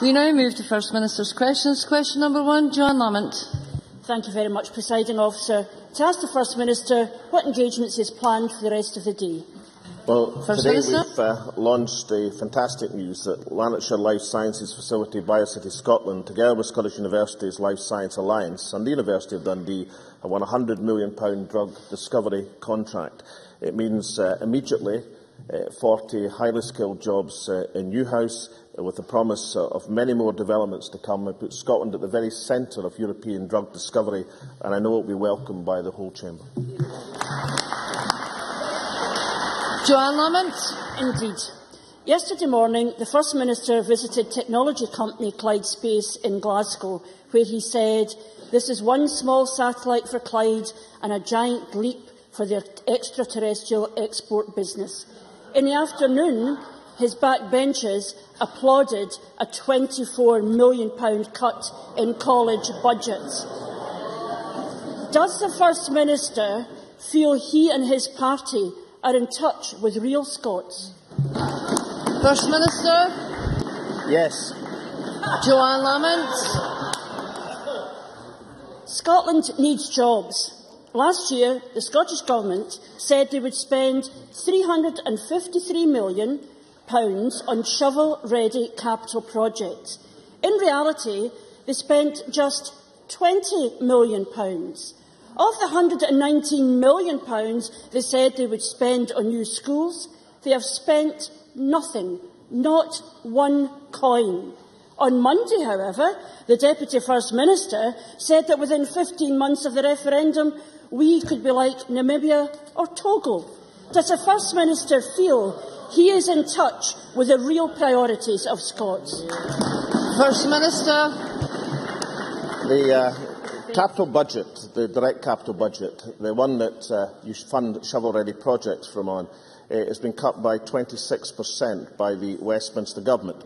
We now move to First Minister's questions. Question number 1, Johann Lamont. Thank you very much, Presiding Officer. To ask the First Minister what engagements he has planned for the rest of the day. Well, First today Minister? we've launched the fantastic news that Lanarkshire Life Sciences Facility, Biocity Scotland, together with Scottish University's Life Science Alliance and the University of Dundee, have won a £100 million drug discovery contract. It means immediately 40 highly skilled jobs in Newhouse, with the promise of many more developments to come. It puts Scotland at the very centre of European drug discovery, and I know it will be welcomed by the whole Chamber. Johann Lamont. Indeed. Yesterday morning, the First Minister visited technology company Clyde Space in Glasgow, where he said, "This is one small satellite for Clyde and a giant leap for their extraterrestrial export business." In the afternoon, his backbenchers applauded a £24 million cut in college budgets. Does the First Minister feel he and his party are in touch with real Scots? First Minister. Yes. Johann Lamont. Scotland needs jobs. Last year, the Scottish Government said they would spend £353 million on shovel-ready capital projects. In reality, they spent just £20 million. Of the £119 million they said they would spend on new schools, they have spent nothing, not one coin. On Monday, however, the Deputy First Minister said that within 15 months of the referendum, we could be like Namibia or Togo. Does the First Minister feel he is in touch with the real priorities of Scots? First Minister. The capital budget, the direct capital budget, the one that you fund shovel-ready projects from on, has been cut by 26% by the Westminster Government.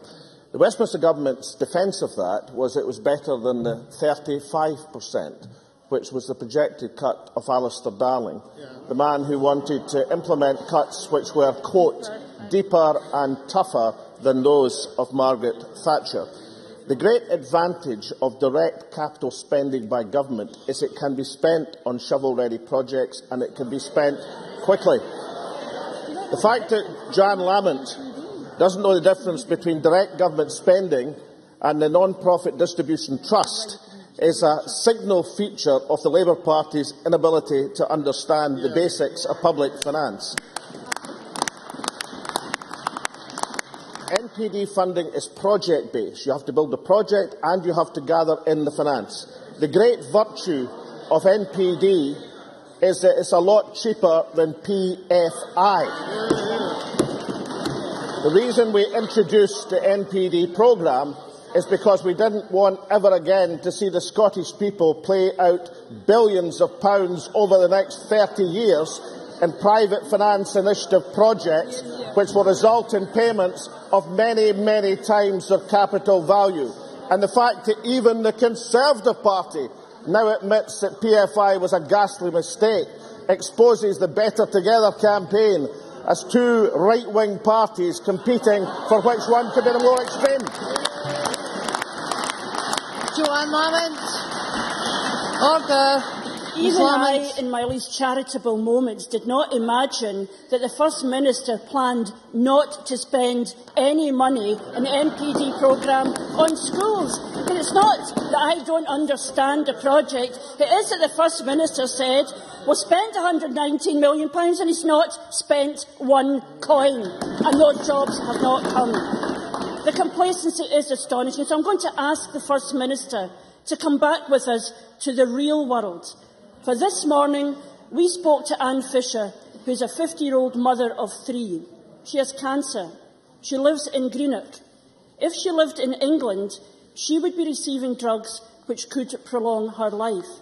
The Westminster Government's defence of that was it was better than the 35%, which was the projected cut of Alistair Darling, the man who wanted to implement cuts which were, quote, deeper and tougher than those of Margaret Thatcher. The great advantage of direct capital spending by government is it can be spent on shovel-ready projects and it can be spent quickly. The fact that Johann Lamont doesn't know the difference between direct government spending and the non-profit distribution trust is a signal feature of the Labour Party's inability to understand the basics of public finance. NPD funding is project-based. You have to build a project and you have to gather in the finance. The great virtue of NPD is that it's a lot cheaper than PFI. The reason we introduced the NPD programme is because we didn't want ever again to see the Scottish people play out billions of pounds over the next 30 years in private finance initiative projects which will result in payments of many, many times their capital value. And the fact that even the Conservative Party now admits that PFI was a ghastly mistake exposes the Better Together campaign as two right-wing parties competing for which one could be the more extreme. Johann Lamont. Order. Even I, in my least charitable moments, did not imagine that the First Minister planned not to spend any money in the NPD programme on schools. But it's not that I don't understand the project. It is that the First Minister said we'll spend £119 million and he's not spent one coin, and those jobs have not come. The complacency is astonishing, so I'm going to ask the First Minister to come back with us to the real world. For this morning, we spoke to Anne Fisher, who is a 50-year-old mother of 3. She has cancer. She lives in Greenock. If she lived in England, she would be receiving drugs which could prolong her life.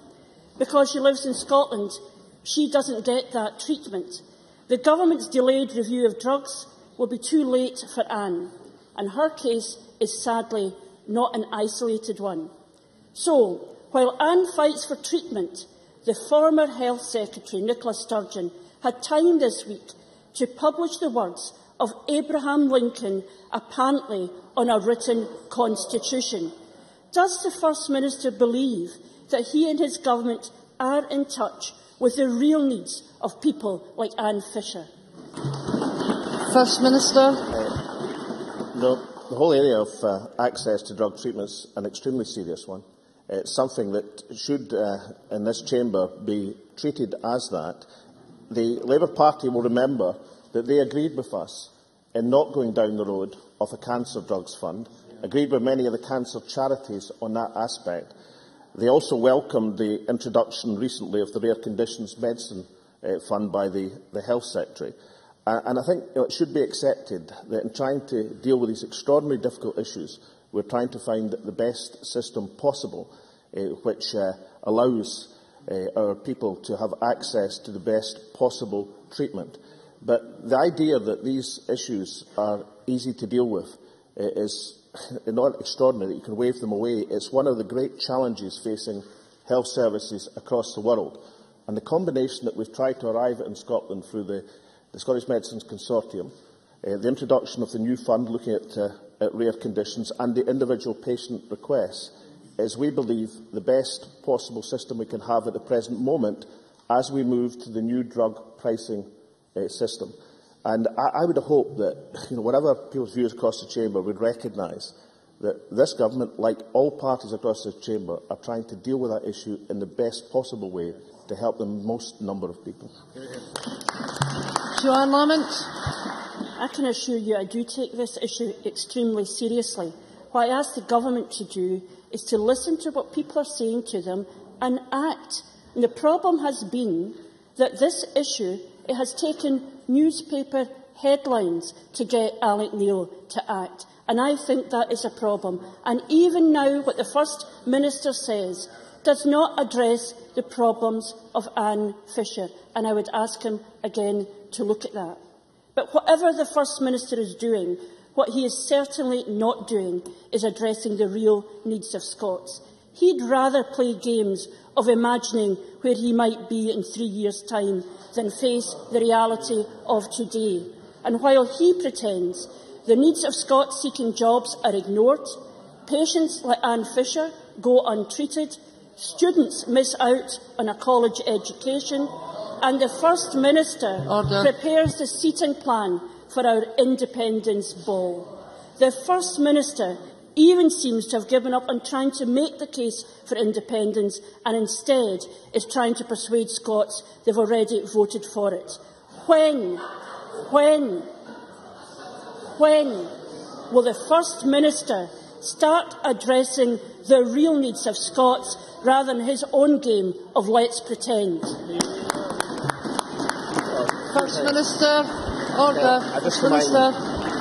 Because she lives in Scotland, she doesn't get that treatment. The government's delayed review of drugs will be too late for Anne, and her case is sadly not an isolated one. So, while Anne fights for treatment, the former Health Secretary, Nicola Sturgeon, had time this week to publish the words of Abraham Lincoln apparently on a written constitution? Does the First Minister believe that he and his government are in touch with the real needs of people like Anne Fisher? First Minister. The whole area of access to drug treatment is an extremely serious one. It's something that should, in this chamber, be treated as that. The Labour Party will remember that they agreed with us in not going down the road of a cancer drugs fund, agreed with many of the cancer charities on that aspect. They also welcomed the introduction recently of the Rare Conditions Medicine Fund by the Health Secretary. And I think it should be accepted that in trying to deal with these extraordinarily difficult issues, we're trying to find the best system possible, which allows our people to have access to the best possible treatment. But the idea that these issues are easy to deal with is not extraordinary. You can wave them away. It's one of the great challenges facing health services across the world. And the combination that we've tried to arrive at in Scotland through the Scottish Medicines Consortium, the introduction of the new fund looking at rare conditions and the individual patient requests, is, we believe, the best possible system we can have at the present moment as we move to the new drug pricing system. And I would hope that, whatever people's views across the chamber, would recognise that this government, like all parties across this chamber, are trying to deal with that issue in the best possible way to help the most number of people. Johann Lamont. I can assure you I do take this issue extremely seriously. What I ask the government to do is to listen to what people are saying to them and act. And the problem has been that this issue, it has taken newspaper headlines to get Alex McLeod to act. And I think that is a problem. And even now, what the First Minister says does not address the problems of Anne Fisher. And I would ask him again to look at that. But whatever the First Minister is doing, what he is certainly not doing is addressing the real needs of Scots. He'd rather play games of imagining where he might be in 3 years' time than face the reality of today. And while he pretends the needs of Scots seeking jobs are ignored, patients like Anne Fisher go untreated, students miss out on a college education, and the First Minister prepares the seating plan for our Independence Ball. The First Minister even seems to have given up on trying to make the case for independence and instead is trying to persuade Scots they've already voted for it. When will the First Minister start addressing the real needs of Scots rather than his own game of let's pretend? First Minister, order. I just remind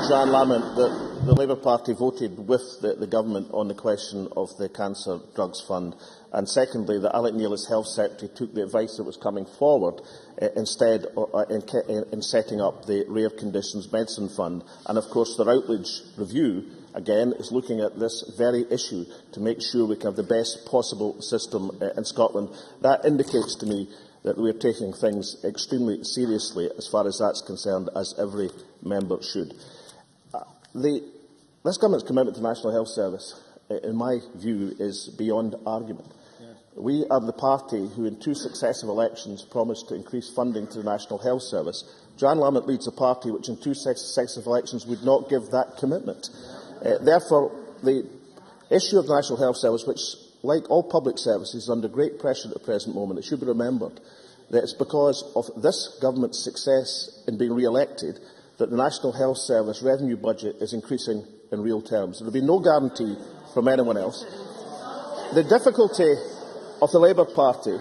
Johann Lamont that the Labour Party voted with the government on the question of the Cancer Drugs Fund, and secondly, that Alex McLeod's Health Secretary took the advice that was coming forward instead in setting up the Rare Conditions Medicine Fund. And of course, the Routledge Review, again, is looking at this very issue to make sure we can have the best possible system in Scotland. That indicates to me that we are taking things extremely seriously as far as that's concerned, as every member should. This government's commitment to the National Health Service, in my view, is beyond argument. Yeah. We are the party who, in 2 successive elections, promised to increase funding to the National Health Service. Johann Lamont leads a party which, in 2 successive elections, would not give that commitment. Therefore, the issue of the National Health Service, which, like all public services, is under great pressure at the present moment, it should be remembered that it's because of this government's success in being re-elected that the National Health Service revenue budget is increasing in real terms. There will be no guarantee from anyone else. The difficulty of the Labour Party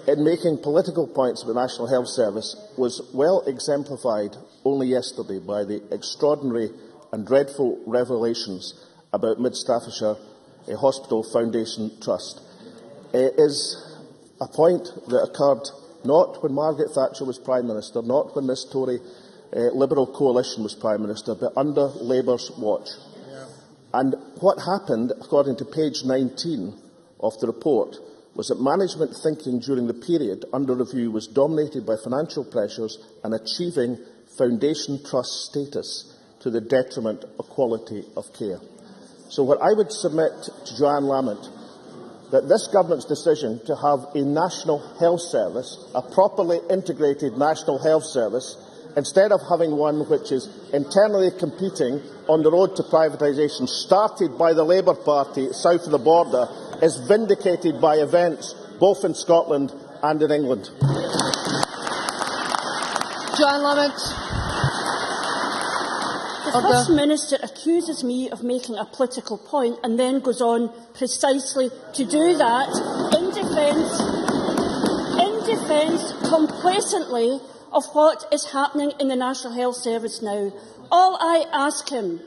in making political points about the National Health Service was well exemplified only yesterday by the extraordinary and dreadful revelations about Mid Staffordshire Hospital Foundation Trust. It is a point that occurred not when Margaret Thatcher was Prime Minister, not when this Tory Liberal coalition was Prime Minister, but under Labour's watch. Yeah. And what happened, according to page 19 of the report, was that management thinking during the period under review was dominated by financial pressures and achieving foundation trust status to the detriment of quality of care. So what I would submit to Johann Lamont, that this government's decision to have a national health service, a properly integrated national health service, instead of having one which is internally competing on the road to privatisation, started by the Labour Party south of the border, is vindicated by events both in Scotland and in England. Johann Lamont. The First Minister accuses me of making a political point and then goes on precisely to do that in defence complacently of what is happening in the National Health Service now. All I ask him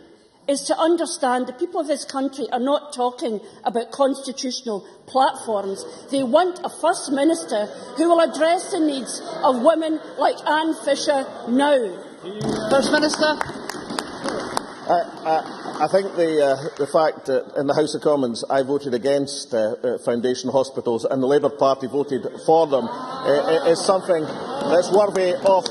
is to understand the people of this country are not talking about constitutional platforms. They want a First Minister who will address the needs of women like Anne Fisher now. First Minister. I think the fact that in the House of Commons I voted against foundation hospitals and the Labour Party voted for them is something that's worthy of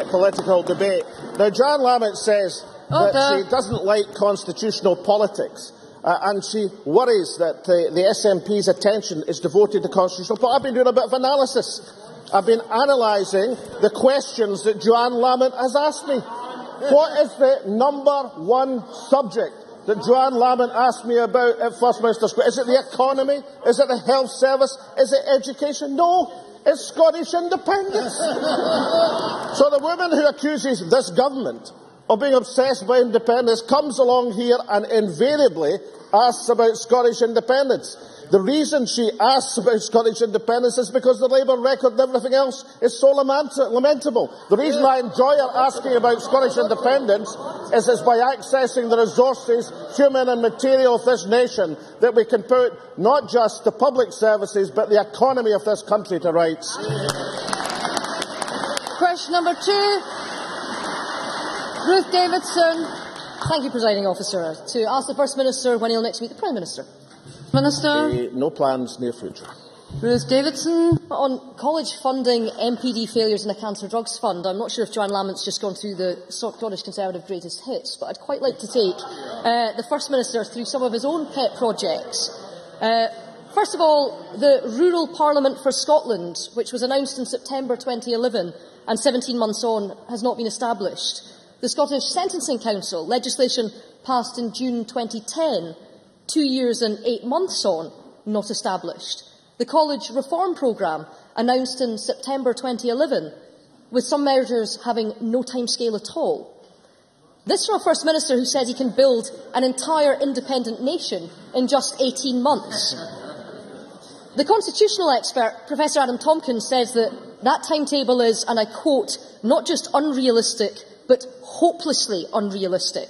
political debate. Now, Johann Lamont says that she doesn't like constitutional politics and she worries that the SNP's attention is devoted to constitutional politics. I've been doing a bit of analysis. I've been analysing the questions that Johann Lamont has asked me. What is the number one subject that Johann Lamont asked me about at First Minister Square? Is it the economy? Is it the health service? Is it education? No, it's Scottish independence. So the woman who accuses this government of being obsessed by independence comes along here and invariably asks about Scottish independence. The reason she asks about Scottish independence is because the Labour record and everything else is so lamentable. The reason I enjoy her asking about Scottish independence is it's by accessing the resources, human and material, of this nation that we can put not just the public services but the economy of this country to rights. Question number 2. Ruth Davidson. Thank you, Presiding Officer. To ask the First Minister when he will next meet the Prime Minister. Minister. No plans, near future. Ruth Davidson. On college funding MPD failures in the Cancer Drugs Fund, I'm not sure if Johann Lamont's just gone through the Scottish Conservative greatest hits, but I'd quite like to take the First Minister through some of his own pet projects. First of all, the Rural Parliament for Scotland, which was announced in September 2011 and 17 months on has not been established. The Scottish Sentencing Council, legislation passed in June 2010, 2 years and 8 months on, not established. The College Reform Programme, announced in September 2011, with some measures having no timescale at all. This from a First Minister who says he can build an entire independent nation in just 18 months. The constitutional expert, Professor Adam Tompkins, says that timetable is, and I quote, not just unrealistic, but hopelessly unrealistic.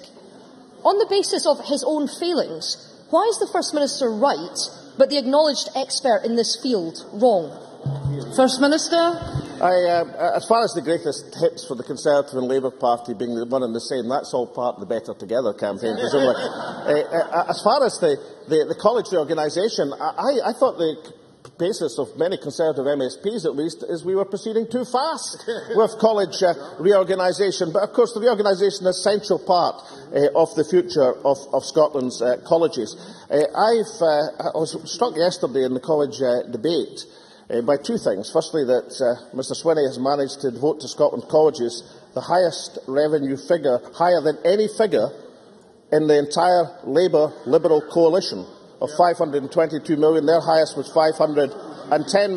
On the basis of his own failings, why is the First Minister right, but the acknowledged expert in this field wrong? First Minister. As far as the greatest hits for the Conservative and Labour Party being the one and the same, that's all part of the Better Together campaign, presumably. As far as the college reorganisation, I thought the basis of many Conservative MSPs, at least, is we were proceeding too fast with college reorganisation. But, of course, the reorganisation is an essential part of the future of Scotland's colleges. I was struck yesterday in the college debate by two things. Firstly, that Mr Swinney has managed to devote to Scotland colleges the highest revenue figure, higher than any figure in the entire Labour-Liberal coalition, of 522 million. Their highest was 510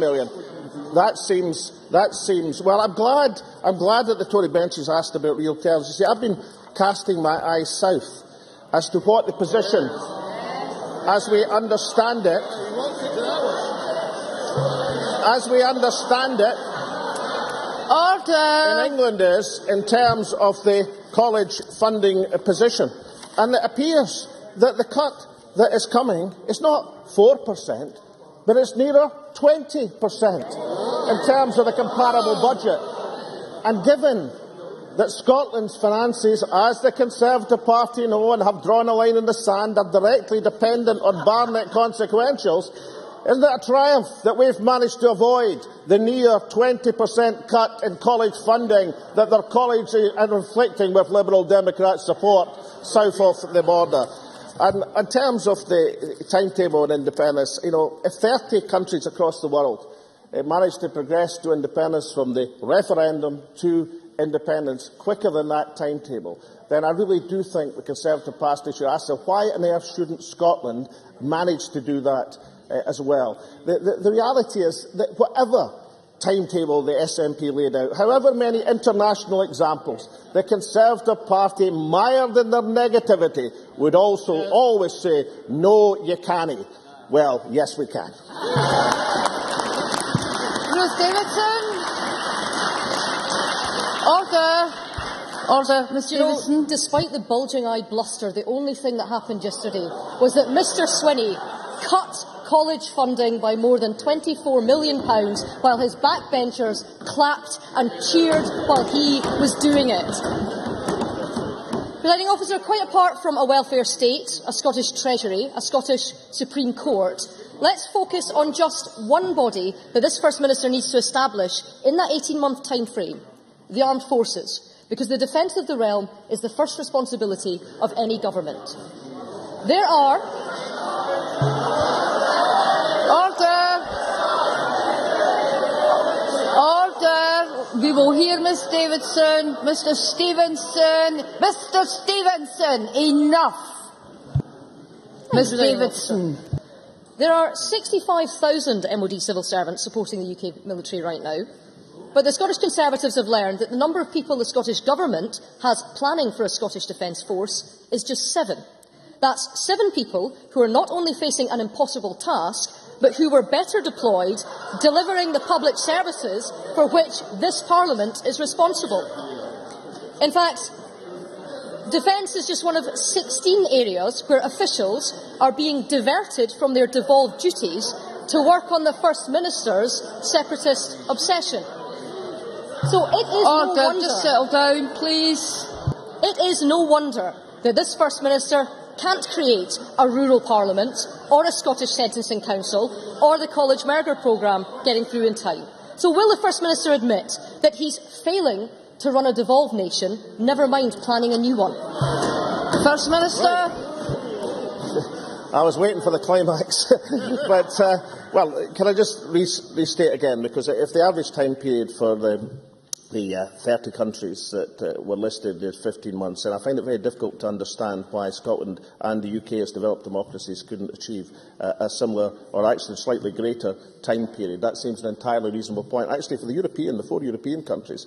million. That seems. Well, I'm glad that the Tory bench has asked about real terms. You see, I've been casting my eyes south as to what the position, as we understand it, in England is in terms of the college funding position, and it appears that the cut that is coming is not 4%, but it's nearer 20% in terms of the comparable budget. And given that Scotland's finances, as the Conservative Party know and have drawn a line in the sand, are directly dependent on Barnett consequentials, Isn't it a triumph that we've managed to avoid the near 20% cut in college funding that their colleagues are inflicting with Liberal Democrat support south of the border? And in terms of the timetable on independence, if 30 countries across the world managed to progress to independence from the referendum to independence quicker than that timetable, then I really do think the Conservative Party should ask themselves, why on earth shouldn't Scotland manage to do that as well? The reality is that whatever timetable the SNP laid out, however many international examples, the Conservative Party, mired in their negativity, would also always say, no, you can't. Well, yes, we can. Ruth Davidson. Order. Order, Ms Davidson. Despite the bulging-eyed bluster, the only thing that happened yesterday was that Mr Swinney cut college funding by more than £24 million while his backbenchers clapped and cheered while he was doing it. Presiding Officer, quite apart from a welfare state, a Scottish Treasury, a Scottish Supreme Court, let's focus on just one body that this First Minister needs to establish in that 18-month time frame, the Armed Forces, because the defence of the realm is the first responsibility of any government. There are... Order. Order. We will hear Ms Davidson. Mr Stevenson. Mr Stevenson. Enough. Ms Davidson. There are 65,000 MOD civil servants supporting the UK military right now. But the Scottish Conservatives have learned that the number of people the Scottish Government has planning for a Scottish Defence Force is just 7. That's 7 people who are not only facing an impossible task, but who were better deployed delivering the public services for which this Parliament is responsible. In fact, defence is just one of 16 areas where officials are being diverted from their devolved duties to work on the First Minister's separatist obsession. So it is no wonder, just settle down, please. It is no wonder that this First Minister can't create a rural parliament or a Scottish sentencing council or the college merger programme getting through in time. So will the First Minister admit that he's failing to run a devolved nation, never mind planning a new one? First Minister. I was waiting for the climax. But, can I just restate again? Because if the average time period for the 30 countries that were listed is 15 months, and I find it very difficult to understand why Scotland and the UK as developed democracies couldn't achieve a similar or actually slightly greater time period. That seems an entirely reasonable point. Actually, for the 4 European countries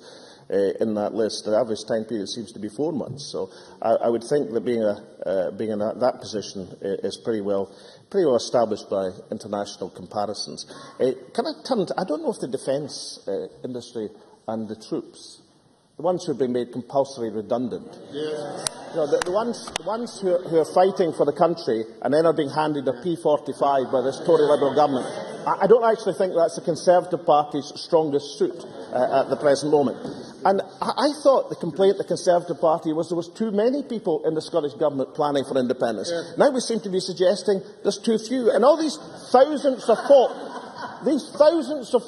in that list, the average time period seems to be 4 months. So I would think that being in that position is pretty well established by international comparisons. Can I turn to, I don't know if the defence industry and the troops, the ones who have been made compulsory redundant, the ones who are fighting for the country and then are being handed a P45 by this Tory Liberal government, I don't actually think that's the Conservative Party's strongest suit at the present moment. And I thought the complaint of the Conservative Party was there was too many people in the Scottish Government planning for independence. Now we seem to be suggesting there's too few. And all these thousands of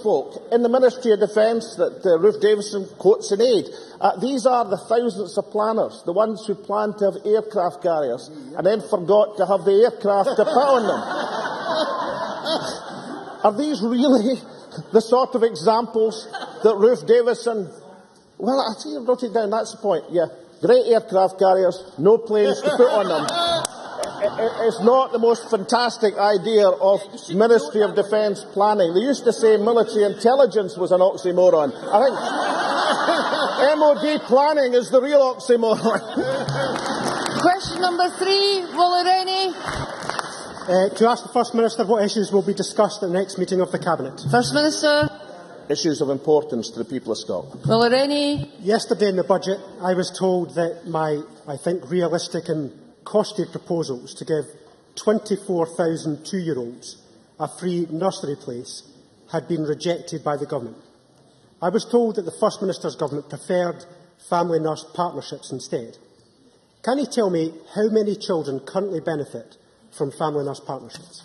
folk in the Ministry of Defence that Ruth Davidson quotes in aid, these are the thousands of planners, the ones who planned to have aircraft carriers and then forgot to have the aircraft to put on them. Are these really the sort of examples that Ruth Davidson... Well, I see you wrote it down, that's the point. Yeah, great aircraft carriers, no planes to put on them. It's not the most fantastic idea of Ministry of Defence planning. They used to say military intelligence was an oxymoron. I think MOD planning is the real oxymoron. Question number 3, Willie Rennie. To ask the First Minister what issues will be discussed at the next meeting of the Cabinet. First Minister. Issues of importance to the people of Scotland. Willie Rennie. Yesterday in the budget, I was told that my, I think, realistic and costly proposals to give 24,000 two-year-olds a free nursery place had been rejected by the Government. I was told that the First Minister's Government preferred family nurse partnerships instead. Can he tell me how many children currently benefit from family nurse partnerships?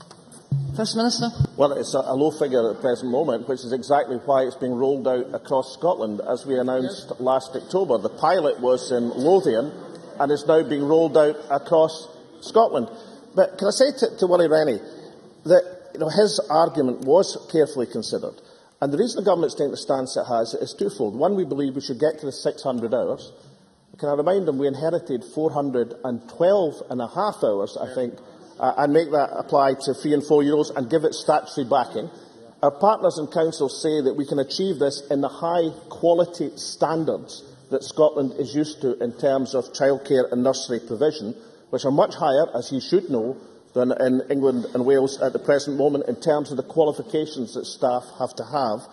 First Minister. Well, it's a low figure at the present moment, which is exactly why it's being rolled out across Scotland, as we announced last October. The pilot was in Lothian and is now being rolled out across Scotland. But can I say to Willie Rennie that his argument was carefully considered. And the reason the government's taking the stance it has is twofold. One, we believe we should get to the 600 hours. Can I remind them we inherited 412.5 hours, I think, and make that apply to 3 and 4-year-olds and give it statutory backing. Our partners in Council say that we can achieve this in the high-quality standards that Scotland is used to in terms of childcare and nursery provision, which are much higher, as you should know, than in England and Wales at the present moment in terms of the qualifications that staff have to have.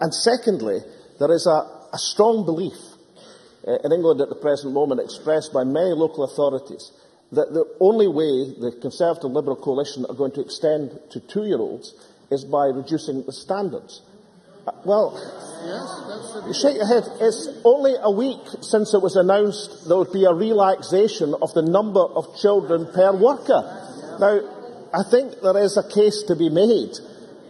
And secondly, there is a strong belief in England at the present moment, expressed by many local authorities, that the only way the Conservative Liberal coalition are going to extend to 2-year-olds is by reducing the standards. Well, you shake your head. It's only a week since it was announced there would be a relaxation of the number of children per worker. Now, I think there is a case to be made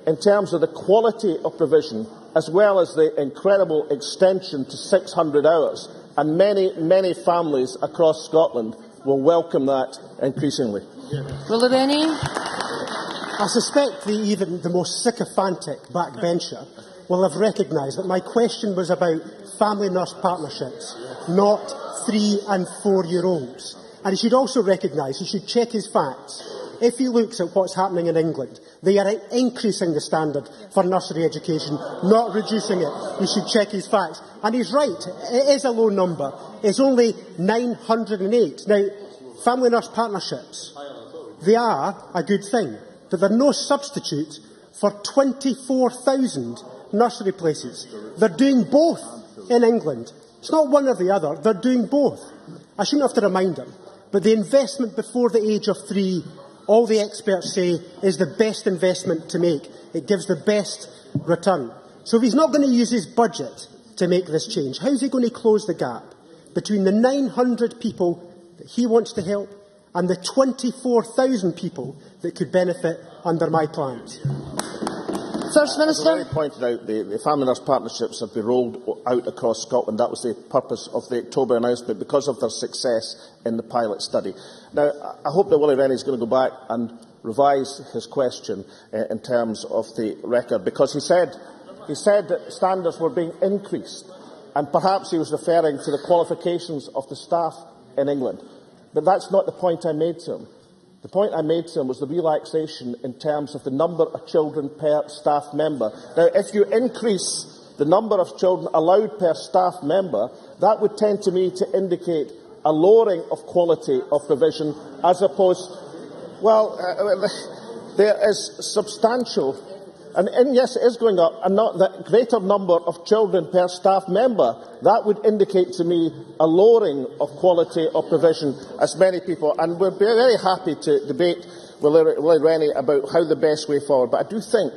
in terms of the quality of provision, as well as the incredible extension to 600 hours. And many, many families across Scotland will welcome that increasingly. Willie Rennie. I suspect even the most sycophantic backbencher will have recognised that my question was about family nurse partnerships, not 3 and 4-year-olds. And he should also recognise, he should check his facts. If he looks at what's happening in England, they are increasing the standard for nursery education, not reducing it. He should check his facts. And he's right, it is a low number. It's only 908. Now, family nurse partnerships, they are a good thing, but they're no substitute for 24,000 nursery places. They're doing both in England. It's not one or the other, they're doing both. I shouldn't have to remind him, but the investment before the age of 3, all the experts say, is the best investment to make. It gives the best return. So if he's not going to use his budget to make this change, how is he going to close the gap between the 900 people that he wants to help and the 24,000 people that could benefit under my plans? First Minister. As I pointed out, the family nurse partnerships have been rolled out across Scotland. That was the purpose of the October announcement, because of their success in the pilot study. Now, I hope that Willie Rennie is going to go back and revise his question in terms of the record, because he said that standards were being increased, and perhaps he was referring to the qualifications of the staff in England. But that's not the point I made to him. The point I made to him was the relaxation in terms of the number of children per staff member. Now, if you increase the number of children allowed per staff member, that would tend to me to indicate a lowering of quality of provision, as opposed, there is substantial, and yes, it is going up, and not the greater number of children per staff member. That would indicate to me a lowering of quality of provision, as many people, and we're very happy to debate Willie Rennie about how the best way forward. But I do think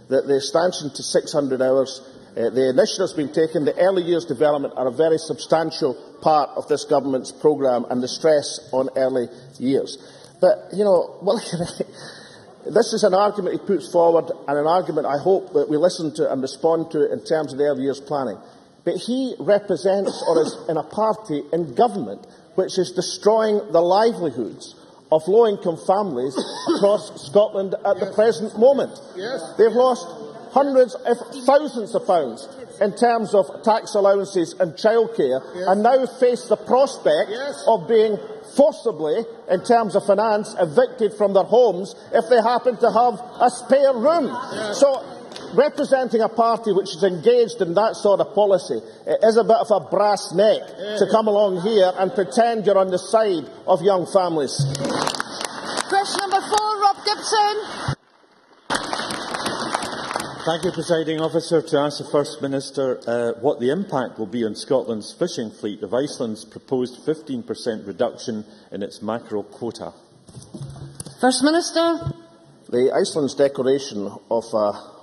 that the extension to 600 hours, the initiatives being taken, the early years development are a very substantial part of this government's programme, and the stress on early years. But, Willie Rennie, this is an argument he puts forward, and an argument I hope that we listen to and respond to in terms of the early years planning. But he represents, or is in a party in government, which is destroying the livelihoods of low-income families across Scotland at the present moment. They've lost hundreds, if thousands of pounds in terms of tax allowances and childcare, and now face the prospect of being forcibly, in terms of finance, evicted from their homes if they happen to have a spare room. So, representing a party which is engaged in that sort of policy, it is a bit of a brass neck to come along here and pretend you're on the side of young families. Question number 4, Rob Gibson. Thank you, Presiding Officer. To ask the First Minister what the impact will be on Scotland's fishing fleet of Iceland's proposed 15% reduction in its mackerel quota. First Minister. Iceland's declaration of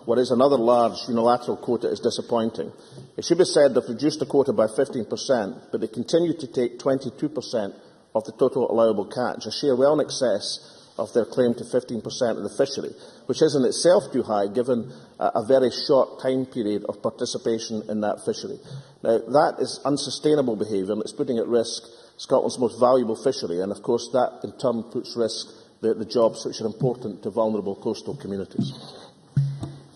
what is another large unilateral quota is disappointing. It should be said they've reduced the quota by 15%, but they continue to take 22% of the total allowable catch, a share well in excess of their claim to 15% of the fishery, which is in itself too high given a very short time period of participation in that fishery. Now, that is unsustainable behaviour, and it's putting at risk Scotland's most valuable fishery, and of course that in turn puts at risk the jobs which are important to vulnerable coastal communities.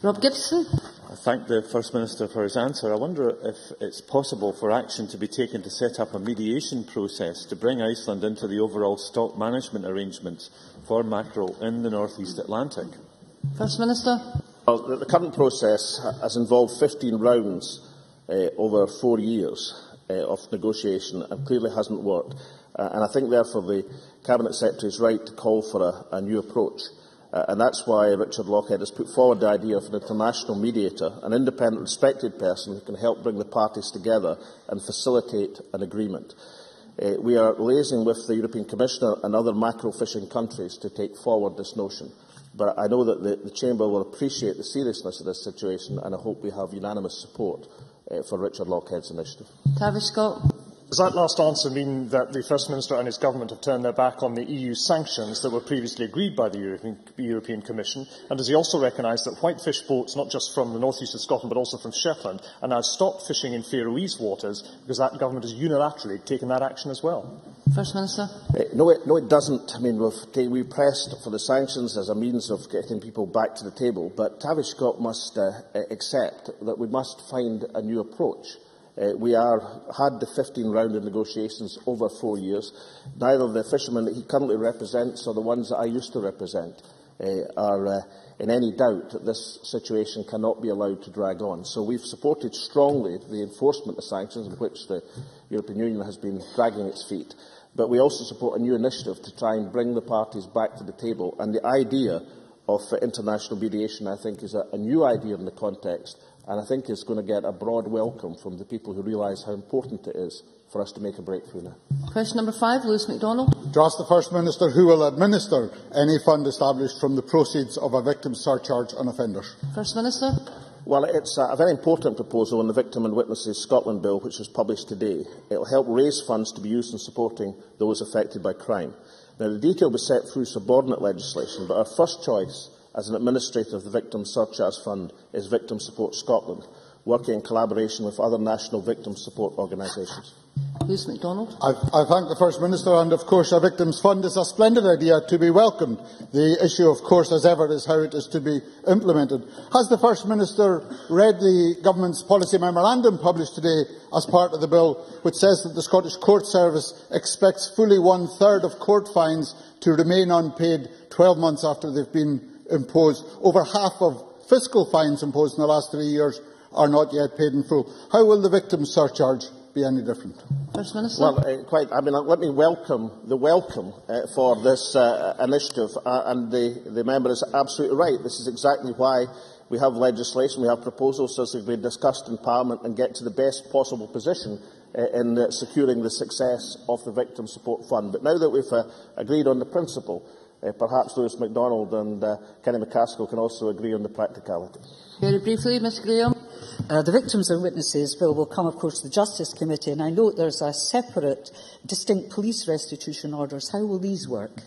Rob Gibson. I thank the First Minister for his answer. I wonder if it's possible for action to be taken to set up a mediation process to bring Iceland into the overall stock management arrangements for mackerel in the North East Atlantic. First Minister. Well, the current process has involved 15 rounds over 4 years of negotiation and clearly hasn't worked. And I think, therefore, the Cabinet Secretary is right to call for a new approach. And that's why Richard Lochhead has put forward the idea of an international mediator, an independent, respected person who can help bring the parties together and facilitate an agreement. We are liaising with the European Commissioner and other mackerel fishing countries to take forward this notion. But I know that the Chamber will appreciate the seriousness of this situation, and I hope we have unanimous support for Richard Lochhead's initiative. Tavish Scott. Does that last answer mean that the First Minister and his government have turned their back on the EU sanctions that were previously agreed by the European Commission? And does he also recognise that whitefish boats, not just from the north east of Scotland but also from Shetland, are now stopped fishing in Faroese waters because that government has unilaterally taken that action as well? First Minister. No, it doesn't. I mean, we pressed for the sanctions as a means of getting people back to the table, but Tavish Scott must accept that we must find a new approach. We had the 15 round of negotiations over 4 years. Neither the fishermen that he currently represents or the ones that I used to represent are in any doubt that this situation cannot be allowed to drag on. So we've supported strongly the enforcement of sanctions, in which the European Union has been dragging its feet. But we also support a new initiative to try and bring the parties back to the table. And the idea of international mediation, I think, is a new idea in the context, and I think is going to get a broad welcome from the people who realise how important it is for us to make a breakthrough now. Question number 5, Lewis MacDonald. To ask the First Minister who will administer any fund established from the proceeds of a victim surcharge on offenders. First Minister. Well, it's a very important proposal in the Victim and Witnesses Scotland Bill, which was published today. It will help raise funds to be used in supporting those affected by crime. Now, the detail will be set through subordinate legislation, but our first choice as an administrator of the Victim Surcharge Fund is Victim Support Scotland, working in collaboration with other national victim support organisations. Lewis MacDonald. I thank the First Minister, and of course a Victims Fund is a splendid idea to be welcomed. The issue, of course, as ever, is how it is to be implemented. Has the First Minister read the Government's policy memorandum published today as part of the bill, which says that the Scottish Court Service expects fully 1/3 of court fines to remain unpaid 12 months after they've been imposed? Over half of fiscal fines imposed in the last 3 years are not yet paid in full. How will the victim surcharge be any different? First Minister. Well, let me welcome for this initiative, and the member is absolutely right. This is exactly why we have legislation, we have proposals so as to be discussed in Parliament and get to the best possible position in securing the success of the Victim Support Fund. But now that we've agreed on the principle, perhaps Lewis MacDonald and Kenny McCaskill can also agree on the practicality. Very briefly, Ms Graham. The Victims and Witnesses Bill will come, of course, to the Justice Committee, and I note there's a separate, distinct police restitution orders. How will these work?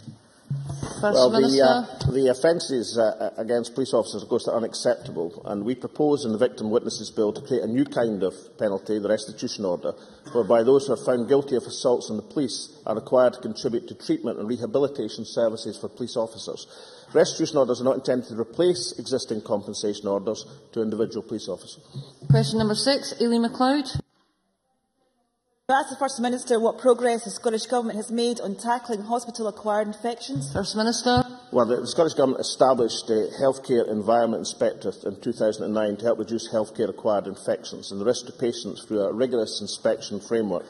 First Minister. The offences against police officers, of course, are unacceptable, and we propose in the Victim Witnesses Bill to create a new kind of penalty, the restitution order, whereby those who are found guilty of assaults on the police are required to contribute to treatment and rehabilitation services for police officers. Restitution orders are not intended to replace existing compensation orders to individual police officers. Question number 6, Aileen McLeod. To ask the First Minister what progress the Scottish Government has made on tackling hospital-acquired infections. First Minister. Well, the Scottish Government established a Healthcare Environment Inspector in 2009 to help reduce healthcare-acquired infections and the risk to patients through a rigorous inspection framework.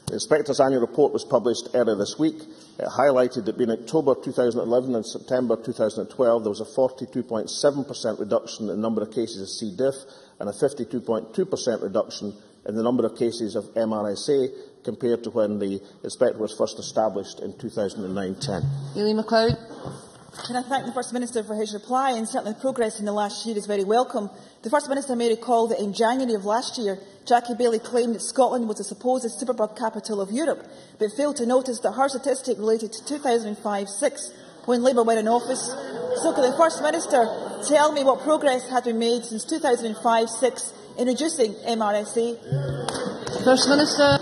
The Inspector's annual report was published earlier this week. It highlighted that between October 2011 and September 2012 there was a 42.7% reduction in the number of cases of C. diff and a 52.2% reduction in the number of cases of MRSA compared to when the Inspector was first established in 2009-10. Aileen McLeod. Can I thank the First Minister for his reply, and certainly the progress in the last year is very welcome. The First Minister may recall that in January of last year, Jackie Baillie claimed that Scotland was the supposed superbug capital of Europe, but failed to notice that her statistic related to 2005-06 when Labour were in office. So can the First Minister tell me what progress has been made since 2005-06 in reducing MRSA? First Minister.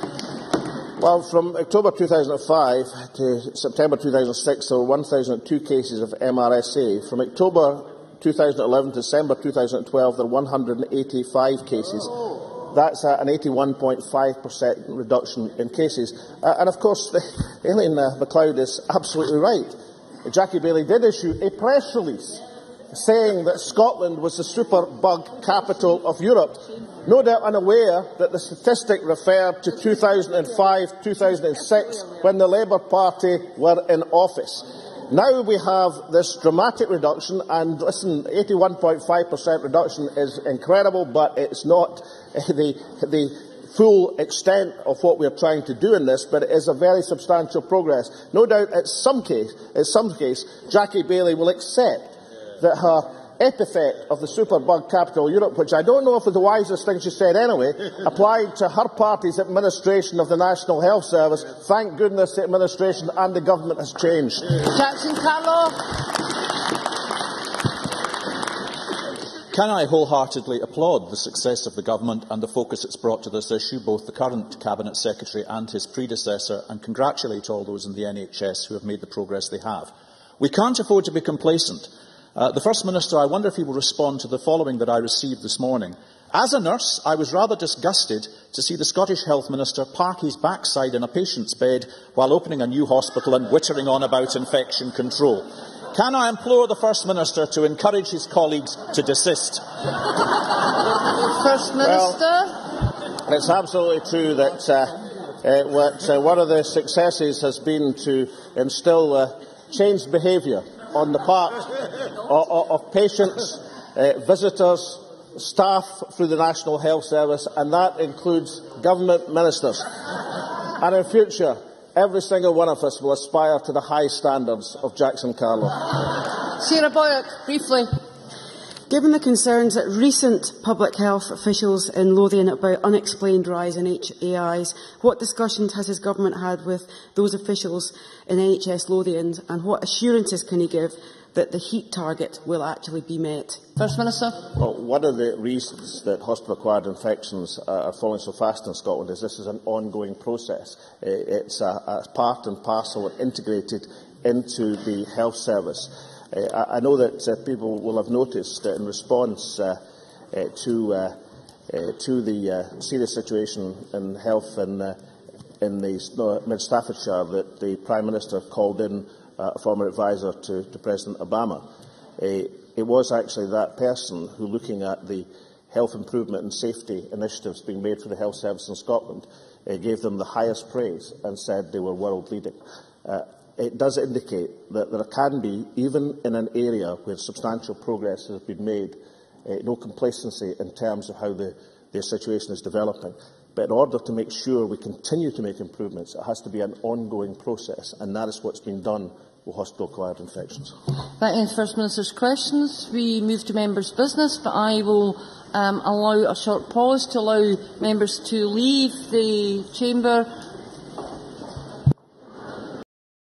Well, from October 2005 to September 2006, there were 1,002 cases of MRSA. From October 2011 to December 2012, there were 185 cases. That's an 81.5% reduction in cases. And of course, Aileen McLeod is absolutely right. Jackie Baillie did issue a press release saying that Scotland was the superbug capital of Europe, no doubt unaware that the statistic referred to 2005-2006 when the Labour Party were in office. Now we have this dramatic reduction, and listen, 81.5% reduction is incredible, but it's not the full extent of what we are trying to do in this, but it is a very substantial progress. No doubt in some case, Jackie Baillie will accept that her epithet of the superbug capital of Europe, which I don't know if was the wisest thing she said anyway, applied to her party's administration of the National Health Service. Thank goodness the administration and the government has changed. Jackson Carlo. Can I wholeheartedly applaud the success of the Government and the focus it's brought to this issue, both the current Cabinet Secretary and his predecessor, and congratulate all those in the NHS who have made the progress they have. We can't afford to be complacent. The First Minister, I wonder if he will respond to the following that I received this morning. As a nurse, I was rather disgusted to see the Scottish Health Minister park his backside in a patient's bed while opening a new hospital and wittering on about infection control. Can I implore the First Minister to encourage his colleagues to desist? First Minister. Well, it's absolutely true that one of the successes has been to instil changed behaviour on the part of patients, visitors, staff through the National Health Service, and that includes government ministers. And in future, every single one of us will aspire to the high standards of Jackson Carlo. Sarah Boyack, briefly. Given the concerns that recent public health officials in Lothian about unexplained rise in HAIs, what discussions has his government had with those officials in NHS Lothian, and what assurances can he give that the heat target will actually be met? First Minister. Well, one of the reasons that hospital-acquired infections are falling so fast in Scotland is this is an ongoing process. It's a part and parcel and integrated into the health service. I know that people will have noticed in response to the serious situation in health in the mid-Staffordshire that the Prime Minister called in a former advisor to President Obama. It was actually that person who, looking at the health improvement and safety initiatives being made for the health service in Scotland, gave them the highest praise and said they were world-leading. It does indicate that there can be, even in an area where substantial progress has been made, no complacency in terms of how the situation is developing. But in order to make sure we continue to make improvements, it has to be an ongoing process, and that is what's been done with hospital-acquired infections. That ends First Minister's questions. We move to members' business, but I will allow a short pause to allow members to leave the chamber